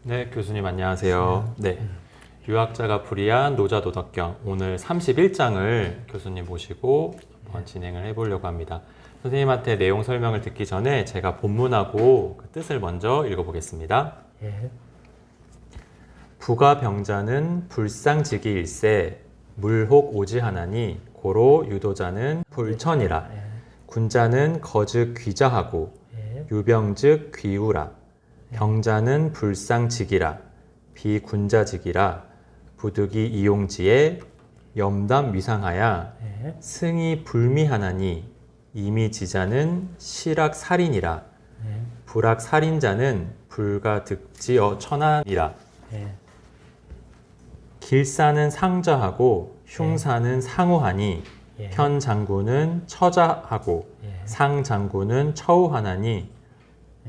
네, 교수님 안녕하세요. 네, 유학자가 불이한 노자도덕경 오늘 31장을 교수님 모시고 한번 진행을 해보려고 합니다. 선생님한테 내용 설명을 듣기 전에 제가 본문하고 그 뜻을 먼저 읽어보겠습니다. 예. 부가병자는 불상지기일세 물혹 오지하나니 고로 유도자는 불천이라 예. 군자는 거즉 귀자하고 예. 유병즉 귀우라 병자는 불상직이라 비군자직이라 부득이 이용지에 염담 위상하야 예. 승이 불미하나니 이미 지자는 실악살인이라 예. 불악살인자는 불가득지어 천하니라 예. 길사는 상자하고 흉사는 상우하니 예. 현장군은 처자하고 예. 상장군은 처우하나니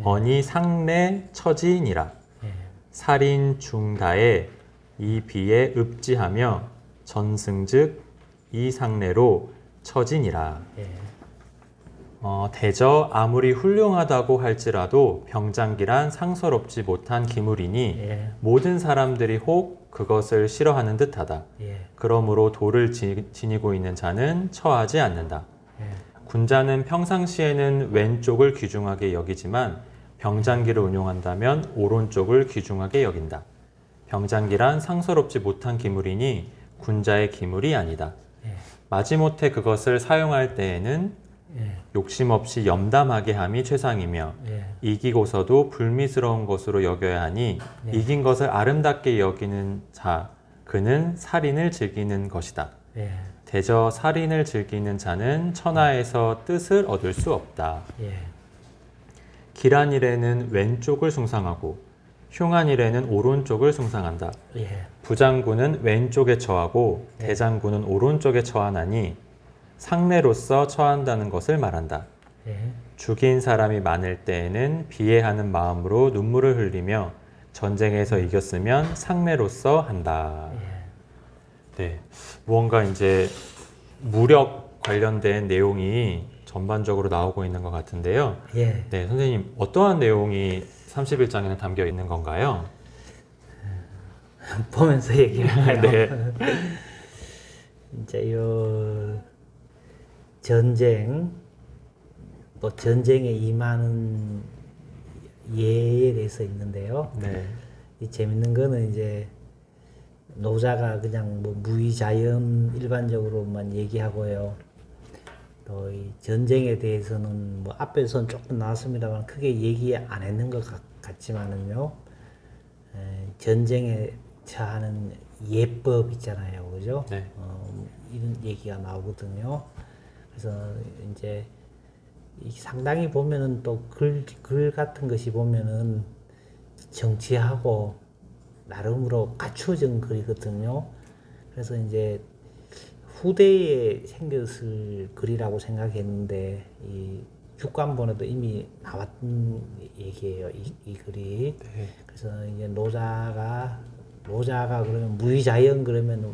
언이 상내 처지니라 예. 살인 중다에 이 비에 읍지하며 전승즉 이 상내로 처지니라. 예. 대저 아무리 훌륭하다고 할지라도 병장기란 상서롭지 못한 기물이니 예. 모든 사람들이 혹 그것을 싫어하는 듯하다. 예. 그러므로 도를 지니고 있는 자는 처하지 않는다. 예. 군자는 평상시에는 왼쪽을 귀중하게 여기지만 병장기를 운용한다면 오른쪽을 귀중하게 여긴다. 병장기란 상서롭지 못한 기물이니 군자의 기물이 아니다. 예. 마지못해 그것을 사용할 때에는 예. 욕심 없이 염담하게 함이 최상이며 예. 이기고서도 불미스러운 것으로 여겨야 하니 네. 이긴 것을 아름답게 여기는 자 그는 살인을 즐기는 것이다. 예. 대저 살인을 즐기는 자는 천하에서 뜻을 얻을 수 없다. 예. 길한 일에는 왼쪽을 숭상하고 흉한 일에는 오른쪽을 숭상한다. 예. 부장군은 왼쪽에 처하고 네. 대장군은 오른쪽에 처하나니 상례로서 처한다는 것을 말한다. 예. 죽인 사람이 많을 때에는 비애하는 마음으로 눈물을 흘리며 전쟁에서 이겼으면 상례로서 한다. 네, 무언가 이제 무력 관련된 내용이 전반적으로 나오고 있는 것 같은데요. 예. 네, 선생님 어떠한 내용이 31장에는 담겨 있는 건가요? 보면서 얘기할까요? 네. 이제 요 전쟁 또 전쟁에 임하는 예에 대해서 있는데요. 네. 이 재밌는 거는 이제 노자가 그냥 뭐 무의자연 일반적으로만 얘기하고요. 또 이 전쟁에 대해서는 뭐 앞에서는 조금 나왔습니다만 크게 얘기 안 했는 것 같지만은요. 전쟁에 처하는 예법 있잖아요, 그죠? 네. 이런 얘기가 나오거든요. 그래서 이제 상당히 보면은 또 글 같은 것이 보면은 정치하고 나름으로 갖추어진 글이거든요. 그래서 이제 후대에 생겼을 글이라고 생각했는데 이 육관본에도 이미 나왔던 얘기예요. 이 글이. 네. 그래서 이제 노자가 그러면 무의자연 그러면은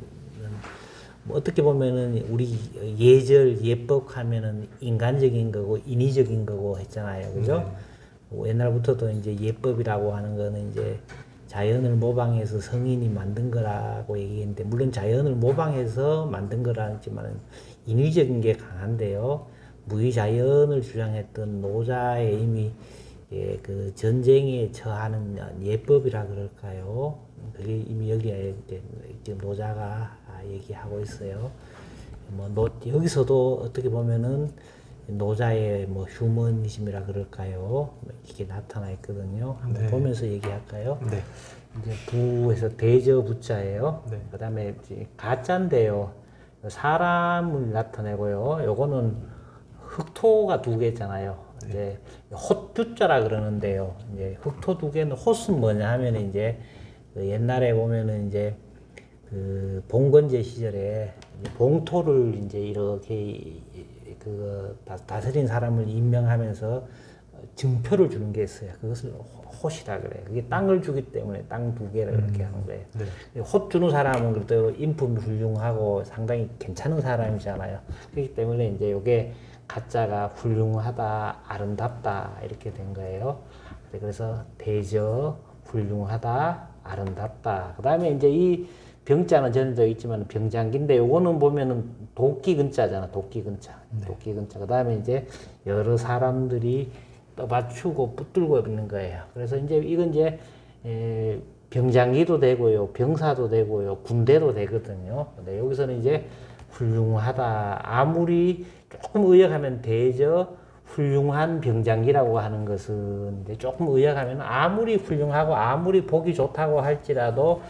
뭐 어떻게 보면은 우리 예절 예법 하면은 인간적인 거고 인위적인 거고 했잖아요, 그죠? 네. 뭐 옛날부터도 이제 예법이라고 하는 거는 이제 자연을 모방해서 성인이 만든 거라고 얘기했는데 물론 자연을 모방해서 만든 거라지만 인위적인 게 강한데요. 무의자연을 주장했던 노자의 이미 그 전쟁에 처하는 예법이라 그럴까요? 그게 이미 여기에 지금 노자가 얘기하고 있어요. 뭐 여기서도 어떻게 보면은 노자의 뭐 휴머니즘이라 그럴까요? 이게 나타나 있거든요. 한번 네. 보면서 얘기할까요? 네. 이제 부에서 대저 부자예요. 네. 그다음에 가짜인데요. 사람을 나타내고요. 요거는 흑토가 두 개잖아요. 네. 이제 헛주자라 그러는데요. 이제 흑토 두 개는 헛은 뭐냐 하면 이제 그 옛날에 보면은 이제 그 봉건제 시절에 이제 봉토를 이제 이렇게 그 다스린 사람을 임명하면서 증표를 주는 게 있어요. 그것을 헛이라 그래요. 그게 땅을 주기 때문에 땅 두 개를 이렇게 하는 거예요. 네. 헛 주는 사람은 그래도 인품이 훌륭하고 상당히 괜찮은 사람이잖아요. 그렇기 때문에 이제 이게 가짜가 훌륭하다, 아름답다 이렇게 된 거예요. 그래서 대저 훌륭하다, 아름답다. 그 다음에 이제 이 병자는 전에도 있지만 병장기인데 요거는 보면은 도끼 근자잖아. 도끼 근자. 도끼 근자. 그 다음에 이제 여러 사람들이 떠받치고 붙들고 있는 거예요. 그래서 이제 이건 이제 병장기도 되고요, 병사도 되고요, 군대도 되거든요. 근데 여기서는 이제 훌륭하다. 아무리 조금 의역하면 대저 훌륭한 병장기라고 하는 것은 이제 조금 의역하면 아무리 훌륭하고 아무리 보기 좋다고 할지라도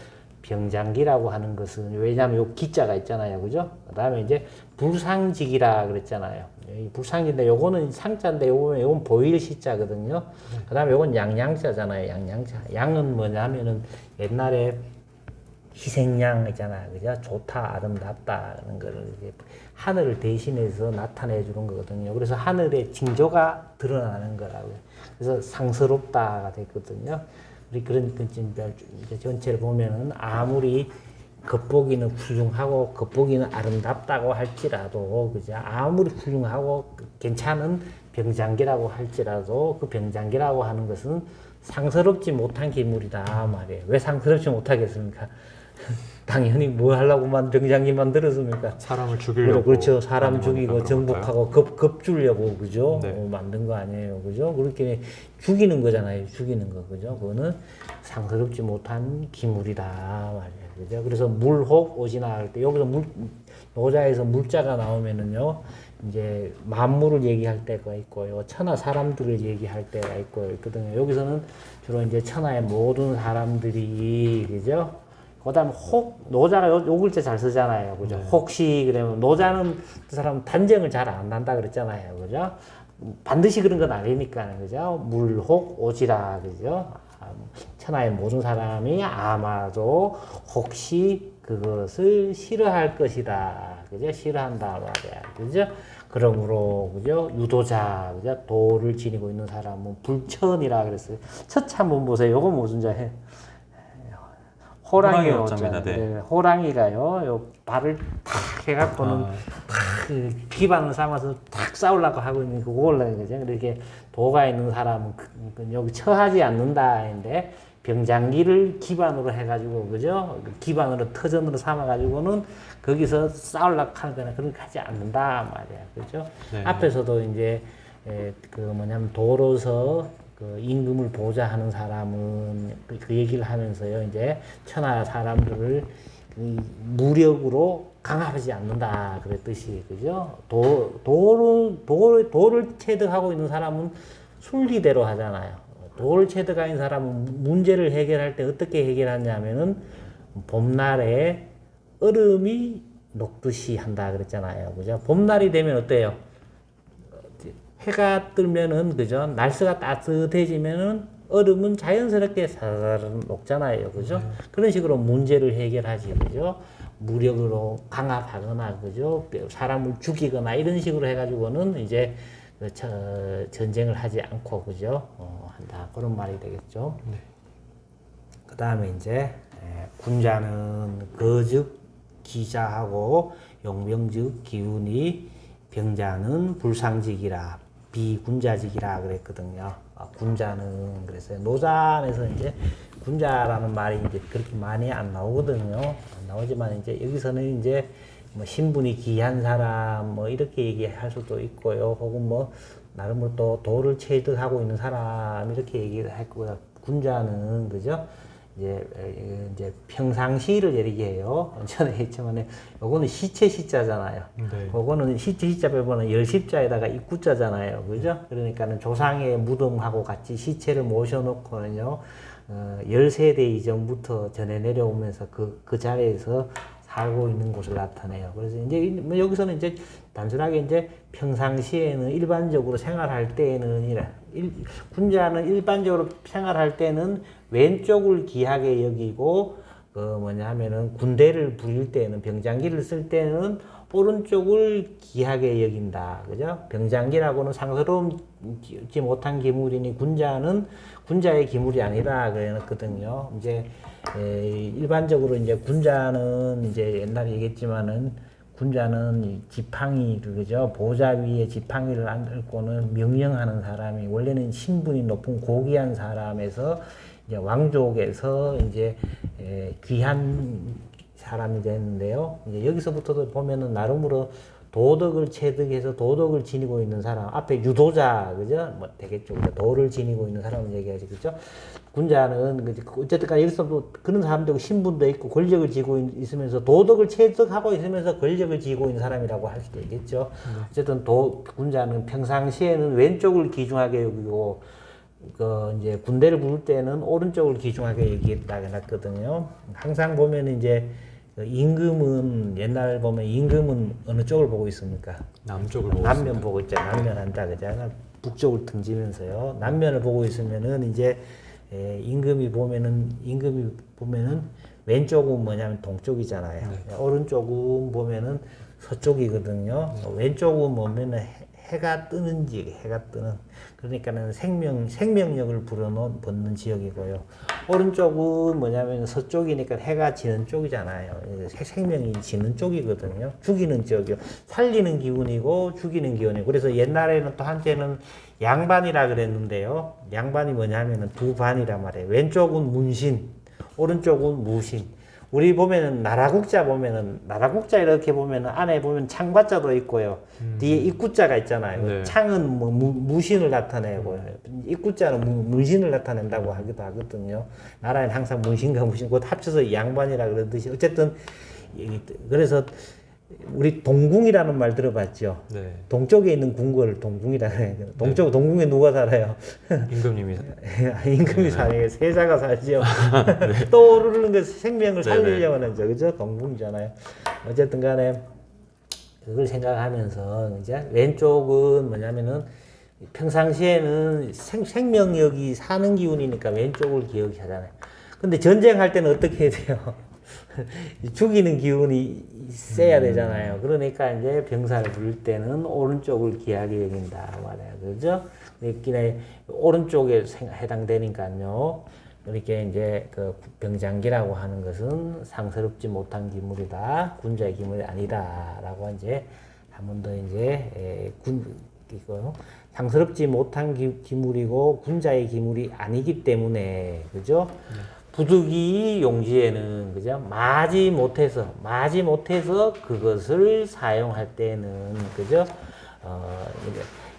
병장기라고 하는 것은 왜냐하면 요 기자가 있잖아요, 그죠? 그다음에 이제 불상직이라 그랬잖아요. 이 불상인데 요거는 상자인데 요건 보일 시자거든요. 그다음에 요건 양양자잖아요, 양양자. 양은 뭐냐면은 옛날에 희생양 있잖아요, 그죠? 좋다, 아름답다는 거를 이제 하늘을 대신해서 나타내 주는 거거든요. 그래서 하늘의 징조가 드러나는 거라고요. 그래서 상스럽다가 됐거든요. 우리 그런 이제 전체를 보면은 아무리 겉보기는 훌륭하고 겉보기는 아름답다고 할지라도 그죠? 아무리 훌륭하고 괜찮은 병장기라고 할지라도 그 병장기라고 하는 것은 상스럽지 못한 기물이다 말이에요. 왜 상스럽지 못하겠습니까? 당연히 뭐 하려고만 병장기 만들었습니까? 사람을 죽이려고. 그렇죠. 사람 많이 죽이고 만든 정복하고 겁주려고 그죠? 네. 만든 거 아니에요, 그죠? 그렇게 죽이는 거잖아요, 죽이는 거, 그죠? 그거는 상스럽지 못한 기물이다 말이에요, 그죠? 그래서 물혹 오지나 할 때 여기서 노자에서 물자가 나오면은요, 이제 만물을 얘기할 때가 있고요, 천하 사람들을 얘기할 때가 있거든요. 여기서는 주로 이제 천하의 모든 사람들이 그죠? 그다음 혹 노자가 요 글자 잘 쓰잖아요, 그죠? 네. 혹시 그러면 노자는 그 사람 단정을 잘 안 한다 그랬잖아요, 그죠? 반드시 그런 건 아니니까, 그죠? 물혹 오지라, 그죠? 천하의 모든 사람이 아마도 혹시 그것을 싫어할 것이다, 그죠? 싫어한다 말이야, 그죠? 그러므로 그죠? 유도자, 그죠? 도를 지니고 있는 사람은 불천이라 그랬어요. 첫 한번 보세요. 요거 무슨 자해? 호랑이 어쩌입니다. 네. 네, 호랑이가요, 요 발을 탁 해갖고는 그 기반을 삼아서 탁 싸우려고 하고 있는 그걸 그죠? 이렇게 도가 있는 사람은 여기 처하지 않는다인데 병장기를 기반으로 해가지고 그죠? 기반으로 터전으로 삼아가지고는 거기서 싸우려고 하는 거나 그렇게 하지 않는다 말이야, 그죠? 네. 앞에서도 이제 그 뭐냐면 도로서 그 임금을 보좌하는 사람은 그 얘기를 하면서요, 이제 천하 사람들을 무력으로 강압하지 않는다 그랬듯이, 그죠? 도를 체득하고 있는 사람은 순리대로 하잖아요. 도를 체득하고 있는 사람은 문제를 해결할 때 어떻게 해결하냐면은 봄날에 얼음이 녹듯이 한다 그랬잖아요, 그죠? 봄날이 되면 어때요? 해가 뜨면은 그죠? 날씨가 따뜻해지면은 얼음은 자연스럽게 사르르 녹잖아요, 그죠? 그런 식으로 문제를 해결하지, 그죠? 무력으로 강압하거나, 그죠? 사람을 죽이거나 이런 식으로 해가지고는 이제 전쟁을 하지 않고, 그죠? 한다, 그런 말이 되겠죠. 네. 그 다음에 이제 군자는 거즉 기자하고 용병즉 기운이, 병자는 불상직이라 비군자직이라 그랬거든요. 군자는 그랬어요. 노자에서 이제 군자라는 말이 이제 그렇게 많이 안 나오거든요. 안 나오지만 이제 여기서는 이제 뭐 신분이 귀한 사람 뭐 이렇게 얘기할 수도 있고요. 혹은 뭐 나름으로 또 도를 체득하고 있는 사람 이렇게 얘기를 할 거고요. 군자는 그죠? 이제 평상시를 얘기해요. 전에 했지만 요거는 시체 시자잖아요. 네. 그거는 시체 시자 빼고는 열십자에다가 입구자잖아요, 그죠? 그러니까는 조상의 무덤하고 같이 시체를 모셔놓고는요, 10세대 이전부터 전해 내려오면서 그 자리에서 살고 있는 곳을 나타내요. 그래서 이제 여기서는 이제 단순하게 이제 평상시에는 일반적으로 생활할 때에는 군자는 일반적으로 생활할 때는 왼쪽을 귀하게 여기고 그 뭐냐 하면은 군대를 부릴 때는 병장기를 쓸 때는 오른쪽을 귀하게 여긴다, 그죠? 병장기라고는 상스럽지 못한 기물이니 군자는 군자의 기물이 아니다 그랬거든요. 이제 일반적으로 이제 군자는 이제 옛날에 얘기했지만은 군자는 이 지팡이를 그죠 보좌 위에 지팡이를 안고는 명령하는 사람이 원래는 신분이 높은 고귀한 사람에서 이제 왕족에서 이제 귀한 사람이 됐는데요. 이제 여기서부터도 보면은 나름으로 도덕을 체득해서 도덕을 지니고 있는 사람 앞에 유도자 그죠 뭐 되겠죠. 도를 지니고 있는 사람을 얘기하지 그죠. 군자는 어쨌든 간에 여기서도 그런 사람도 신분도 있고 권력을 쥐고 있으면서 도덕을 체득하고 있으면서 권력을 쥐고 있는 사람이라고 할 수도 있겠죠. 어쨌든 군자는 평상시에는 왼쪽을 귀중하게 여기고 이제 군대를 부를 때는 오른쪽을 귀중하게 여기겠다 해놨거든요. 항상 보면 이제 임금은 옛날 보면 임금은 어느 쪽을 보고 있습니까? 남쪽을 보고 남면 있습니다. 보고 있죠. 남면한다 그잖아. 북쪽을 등지면서요. 남면을 보고 있으면은 이제 임금이 보면은 왼쪽은 뭐냐면 동쪽이잖아요. 네. 오른쪽은 보면은 서쪽이거든요. 왼쪽은 보면은 해가 뜨는지 해가 뜨는 그러니까는 생명력을 불어넣는 지역이고요. 오른쪽은 뭐냐면 서쪽이니까 해가 지는 쪽이잖아요. 생명이 지는 쪽이거든요. 죽이는 쪽이요. 살리는 기운이고 죽이는 기운이고. 그래서 옛날에는 또 한때는 양반이라 그랬는데요. 양반이 뭐냐면은 두 반이란 말이에요. 왼쪽은 문신, 오른쪽은 무신. 우리 보면은 나라국자 이렇게 보면은 안에 보면 창과자도 있고요. 뒤에 입구자가 있잖아요. 네. 창은 뭐 무신을 나타내고요. 입구자는 문신을 나타낸다고 하기도 하거든요. 나라에는 항상 문신과 무신 곧 합쳐서 양반이라 그러듯이 어쨌든 그래서 우리 동궁이라는 말 들어봤죠. 네. 동쪽에 있는 궁궐을 동궁이라 해요. 동궁에 누가 살아요? 임금님이 임금이 살아요. 세자가 살죠. 떠오르는 그 생명을 살리려고 하는 죠. 그죠? 동궁이잖아요. 어쨌든 간에 그걸 생각하면서 이제 왼쪽은 뭐냐면은 평상시에는 생명력이 사는 기운이니까 왼쪽을 기억하잖아요. 근데 전쟁할 때는 어떻게 해야 돼요? 죽이는 기운이 세야 되잖아요. 그러니까 이제 병사를 부를 때는 오른쪽을 귀하게 여긴다 말이야. 그죠? 이렇게 오른쪽에 해당되니까요. 이렇게 이제 그 병장기라고 하는 것은 상스럽지 못한 기물이다. 군자의 기물이 아니다라고 이제 한 번 더 이제 이거 상스럽지 못한 기물이고 군자의 기물이 아니기 때문에 그죠? 부득이 용지에는 그죠? 마지 못해서 그것을 사용할 때는 그죠?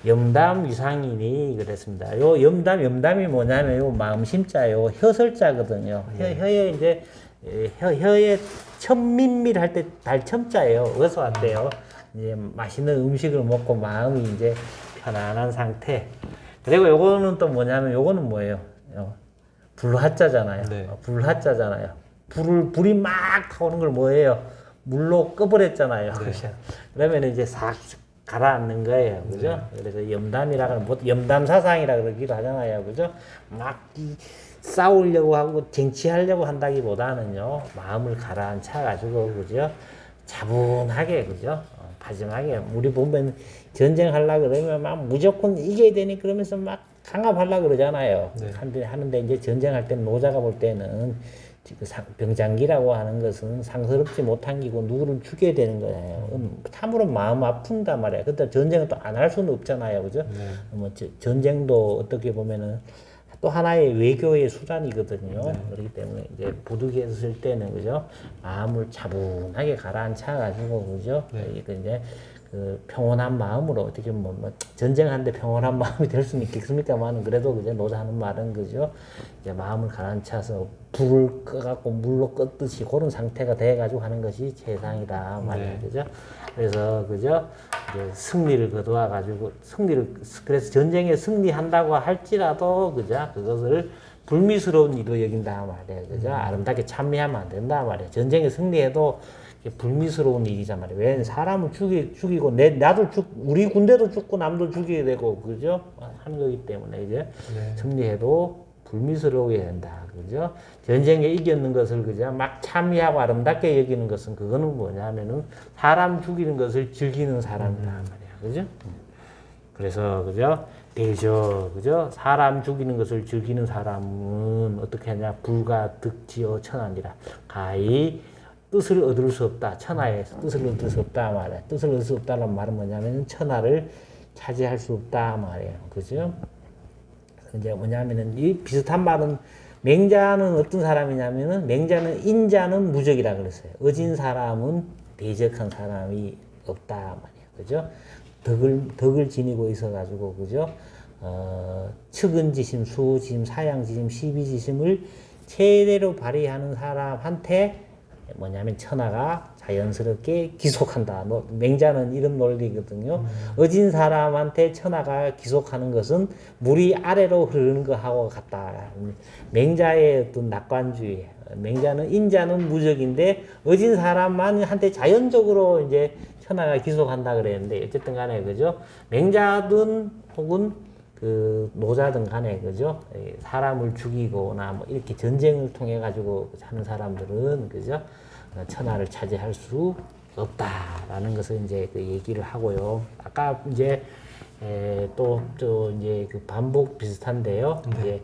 염담 위상이니 그랬습니다. 요 염담이 뭐냐면 요 마음심자요 혀설자거든요. 혀에 이제 혀에 첨민밀할 때 달첨자예요. 어디서 왔대요? 이제 맛있는 음식을 먹고 마음이 이제 편안한 상태. 그리고 요거는 또 뭐냐면 요거는 뭐예요? 불화자잖아요. 네. 불화자잖아요. 불이 막 타오는 걸 뭐예요? 물로 꺼버렸잖아요. 네. 그죠? 그러면 이제 싹 가라앉는 거예요. 그죠? 그래서 염담이라고 하면 염담사상이라 그러기도 하잖아요. 그죠? 막 싸우려고 하고 쟁취하려고 한다기보다는요. 마음을 가라앉혀 가지고 그죠? 차분하게 그죠? 마지막에 우리 보면 전쟁하려고 그러면 막 무조건 이겨야 되니 그러면서 막 강압하려고 그러잖아요. 네. 하는데 이제 전쟁할 때는 노자가 볼 때는 병장기라고 하는 것은 상스럽지 못한 기고 누구를 죽여야 되는 거예요. 참으로 마음 아픈단 말이에요. 근데 전쟁은 또 안 할 수는 없잖아요. 그죠? 네. 뭐 전쟁도 어떻게 보면은 또 하나의 외교의 수단이거든요. 네. 그렇기 때문에 이제 부득이했을 때는 그죠? 마음을 차분하게 가라앉혀 가지고 그죠? 네. 이제 그 평온한 마음으로 어떻게 뭐 전쟁하는데 평온한 마음이 될 수는 있겠습니까만은 그래도 그죠? 노자 하는 말은 그죠? 이제 마음을 가라앉혀서 불을 꺼갖고 물로 껐듯이 그런 상태가 돼가지고 하는 것이 최상이다 말이에요. 네. 그죠? 그래서 그죠? 이제 승리를 거두어 가지고 그래서 전쟁에 승리한다고 할지라도 그죠? 그것을 불미스러운 일로 여긴다 말이에요. 그죠? 아름답게 참여하면 안 된다 말이에요. 전쟁에 승리해도 불미스러운 일이란 말이에요. 왜 사람을 죽이고 나도 우리 군대도 죽고 남도 죽여야 되고 그죠? 하는 거기 때문에 이제 네. 승리해도 불미스러워야 된다. 그죠? 전쟁에 이겼는 것을 그죠? 막 참여하고 아름답게 여기는 것은 그거는 뭐냐면은 사람 죽이는 것을 즐기는 사람이란 말이야. 그죠? 그래서 그죠? 대저 그죠? 사람 죽이는 것을 즐기는 사람은 어떻게 하냐? 불가 득지어 천하니라. 가히 뜻을 얻을 수 없다. 천하의 뜻을 얻을 수 없다 말이야. 뜻을 얻을 수 없다는 말은 뭐냐면 천하를 차지할 수 없다 말이에요. 그죠? 이제 뭐냐면은 이 비슷한 말은 맹자는 어떤 사람이냐면은 맹자는 인자는 무적이라 그랬어요. 어진 사람은 대적한 사람이 없다 말이에요. 그죠? 덕을 지니고 있어가지고 그죠? 측은지심, 수지심, 사양지심, 시비지심을 최대로 발휘하는 사람한테 뭐냐면 천하가 자연스럽게 기속한다. 맹자는 이런 논리거든요. 어진 사람한테 천하가 기속하는 것은 물이 아래로 흐르는 것하고 같다. 맹자의 어떤 낙관주의. 맹자는 인자는 무적인데 어진 사람한테 자연적으로 이제 천하가 기속한다 그랬는데 어쨌든 간에 그죠? 맹자든 혹은 그 노자든 간에 그죠? 사람을 죽이거나 뭐 이렇게 전쟁을 통해 가지고 하는 사람들은 그죠? 천하를 차지할 수 없다라는 것을 이제 그 얘기를 하고요. 아까 이제 또 이제 그 반복 비슷한데요. 이제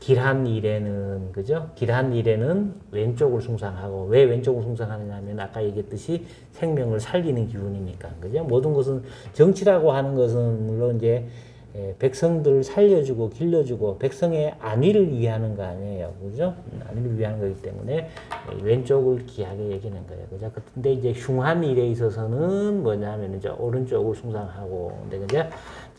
길한 일에는 그죠? 길한 일에는 왼쪽을 숭상하고 왜 왼쪽을 숭상하느냐면 아까 얘기했듯이 생명을 살리는 기운이니까 그죠? 모든 것은 정치라고 하는 것은 물론 이제 백성들을 살려주고 길러주고 백성의 안위를 위하는 거 아니에요, 그죠? 안위를 위하는 거기 때문에 왼쪽을 귀하게 여기는 거예요, 그죠? 근데 이제 흉한 일에 있어서는 뭐냐면 이제 오른쪽을 숭상하고, 근데 그죠?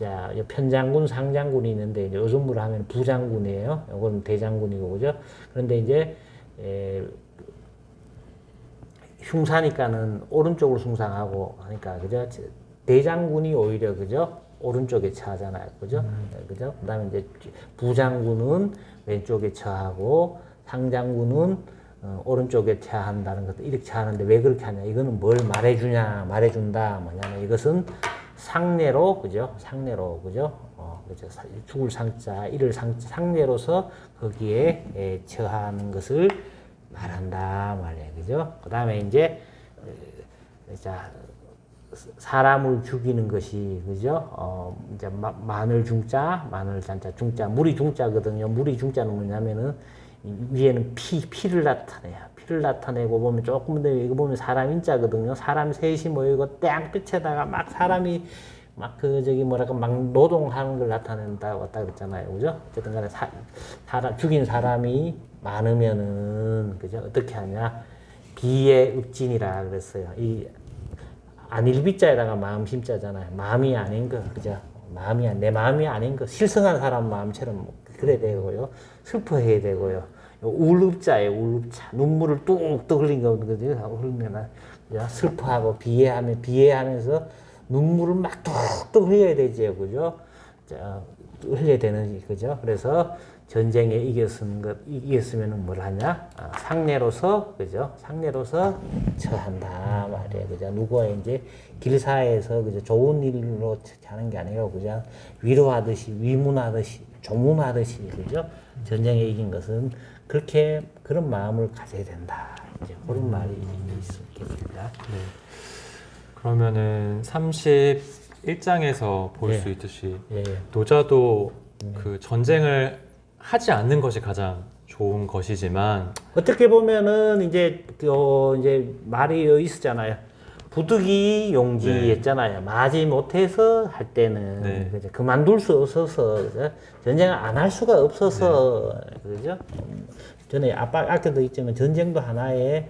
자, 편장군, 상장군이 있는데 이제 요즘으로 하면 부장군이에요. 이건 대장군이고, 그죠? 그런데 이제 흉사니까는 오른쪽을 숭상하고 하니까, 그죠? 대장군이 오히려 그죠? 오른쪽에 처하잖아요. 그죠? 그죠? 그 다음에 이제 부장군은 왼쪽에 처하고 상장군은 오른쪽에 처한다는 것도 이렇게 처하는데 왜 그렇게 하냐? 이거는 뭘 말해준다. 뭐냐면 이것은 상례로, 그죠? 상례로, 그죠? 그죠? 죽을 상자, 이를 상례로서 거기에 처하는 것을 말한다. 말이에요. 그죠? 그 다음에 이제, 자, 사람을 죽이는 것이 그죠? 이제 마늘 중자, 마늘 잔자, 중자, 물이 중자거든요. 물이 중자는 뭐냐면은 위에는 피를 나타내요. 피를 나타내고 보면 조금 더 이거 보면 사람 인자거든요. 사람 셋이 모이고 땡끝에다가 막 사람이 막 그 저기 뭐랄까 막 노동하는 걸 나타낸다 왔다 그랬잖아요. 그죠? 어쨌든 간에 죽인 사람이 많으면은 그죠? 어떻게 하냐? 비의 읍진이라 그랬어요. 이 안일비자에다가 마음 심자잖아요. 마음이 아닌 거, 그죠? 내 마음이 아닌 거, 실성한 사람 마음처럼 그래야 되고요. 슬퍼해야 되고요. 울읍자예요, 울읍자. 눈물을 뚝뚝 흘린 거, 그죠? 흘리면, 슬퍼하고 비애하면서 눈물을 막 뚝뚝 흘려야 되죠, 그죠? 자, 흘려야 되는, 그죠? 그래서 전쟁에 이겼으면 뭘 하냐? 상례로서, 그죠? 상례로서 처한다 말이에요, 그죠? 누구와 이제 길사에서, 그죠? 좋은 일로 하는 게 아니고, 그죠? 위로하듯이, 위문하듯이, 조문하듯이, 그죠? 전쟁에 이긴 것은 그런 마음을 가져야 된다. 이제 그런 말이 있겠습니다. 네. 그러면은 31장에서 볼 수 있듯이 노자도 그 전쟁을 하지 않는 것이 가장 좋은 것이지만 어떻게 보면은 이제 말이 있었잖아요. 부득이 용지했잖아요. 마지 못해서 할 때는 그죠? 그만둘 수 없어서 그죠? 전쟁을 안 할 수가 없어서 그죠? 전에 아까도 있지만 전쟁도 하나의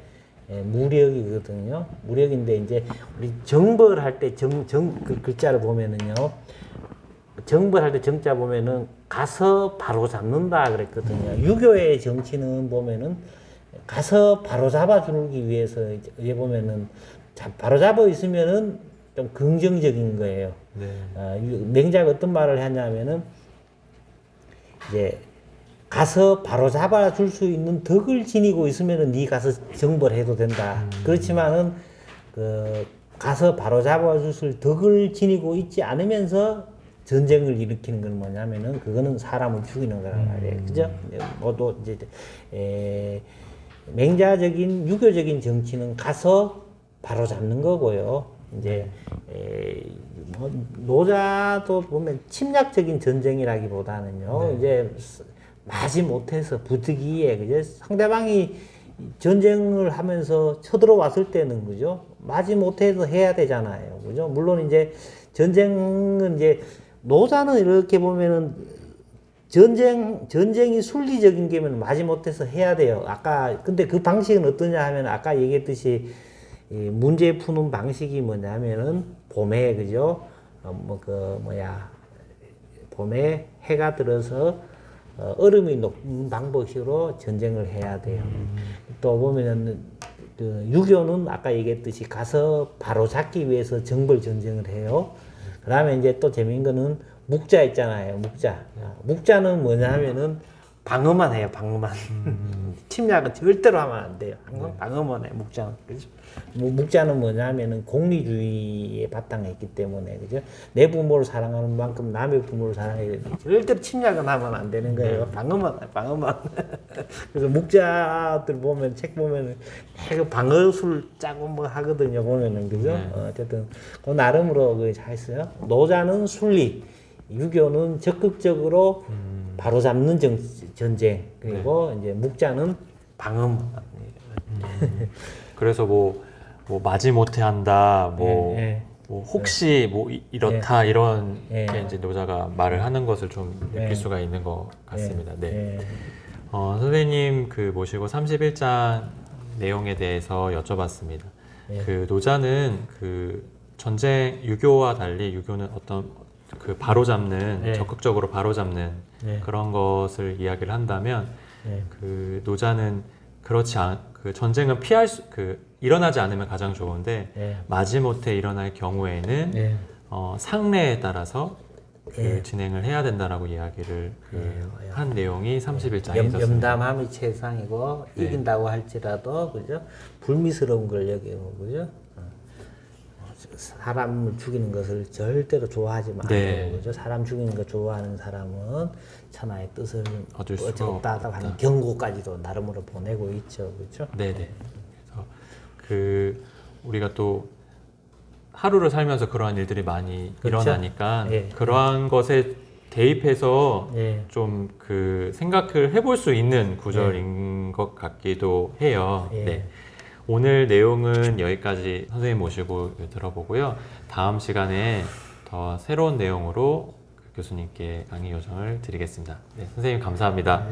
무력이거든요. 무력인데 이제 우리 정벌할 때 그 글자를 보면은요. 정벌할 때 정자 보면은 가서 바로 잡는다 그랬거든요. 유교의 정치는 보면은 가서 바로 잡아주기 위해서 이제 보면은 바로 잡아 있으면은 좀 긍정적인 거예요. 맹자가 어떤 말을 하냐면은 이제 가서 바로 잡아줄 수 있는 덕을 지니고 있으면은 네 가서 정벌해도 된다. 그렇지만은 가서 바로 잡아줄 덕을 지니고 있지 않으면서 전쟁을 일으키는 건 뭐냐면은 그거는 사람을 죽이는 거란 말이에요. 그죠? 모두 이제 맹자적인 유교적인 정치는 가서 바로 잡는 거고요. 이제 노자도 보면 침략적인 전쟁이라기보다는요. 이제 마지 못해서 부득이에 그죠? 상대방이 전쟁을 하면서 쳐들어왔을 때는 그죠? 마지못해서 해야 되잖아요. 그죠? 물론 이제 전쟁은 이제 노자는 이렇게 보면은 전쟁이 순리적인 게면 마지못해서 해야 돼요. 아까 근데 그 방식은 어떠냐 하면 아까 얘기했듯이 이 문제 푸는 방식이 뭐냐면은 봄에 그죠? 봄에 해가 들어서 얼음이 녹는 방법식으로 전쟁을 해야 돼요. 또 보면은 그 유교는 아까 얘기했듯이 가서 바로 잡기 위해서 정벌 전쟁을 해요. 그다음에 이제 또 재밌는 거는 묵자 있잖아요. 묵자는 뭐냐면은 방어만 해요. 방어만. 침략은 절대로 하면 안 돼요. 방어만 해요. 묵자는. 그죠? 묵자는 뭐냐면은 공리주의에 바탕에 있기 때문에 그죠? 내 부모를 사랑하는 만큼 남의 부모를 사랑해야 되는데 절대로 침략은 하면 안 되는 거예요. 방어만 해요. 방어만. 그래서 묵자들 보면 책 보면은 방어술 짜고 뭐 하거든요. 보면은 그죠? 어쨌든 그 나름으로 그 잘 써요. 노자는 순리, 유교는 적극적으로 바로잡는 전쟁, 그리고 이제 묵자는 방어. 그래서 뭐 마지못해 한다, 뭐 혹시 이렇다 이런 게 이제 노자가 말을 하는 것을 좀 느낄 수가 있는 것 같습니다. 네. 선생님 그 모시고 31장 내용에 대해서 여쭤봤습니다. 그 노자는 그 전쟁 유교와 달리 유교는 어떤 그 바로잡는 적극적으로 바로잡는 그런 것을 이야기를 한다면 그 노자는 그렇지 그 전쟁은 일어나지 않으면 가장 좋은데 마지못해 일어날 경우에는 상례에 따라서 그 진행을 해야 된다라고 이야기를 한 내용이 31장에 있었습니다. 염담함이 최상이고 이긴다고 할지라도 그죠? 불미스러운 걸 여기고 그죠? 사람을 죽이는 것을 절대로 좋아하지 말고 그죠? 사람 죽이는 거 좋아하는 사람은 천하의 뜻을 얻을 수가 없다 하는 경고까지도 나름으로 보내고 있죠, 그렇죠? 네네. 그래서 우리가 또 하루를 살면서 그러한 일들이 많이 그렇죠? 일어나니까 그러한 것에 대입해서 좀 그 생각을 해볼 수 있는 구절인 것 같기도 해요. 네. 오늘 내용은 여기까지 선생님 모시고 들어보고요. 다음 시간에 더 새로운 내용으로 교수님께 강의 요청을 드리겠습니다. 네, 선생님 감사합니다.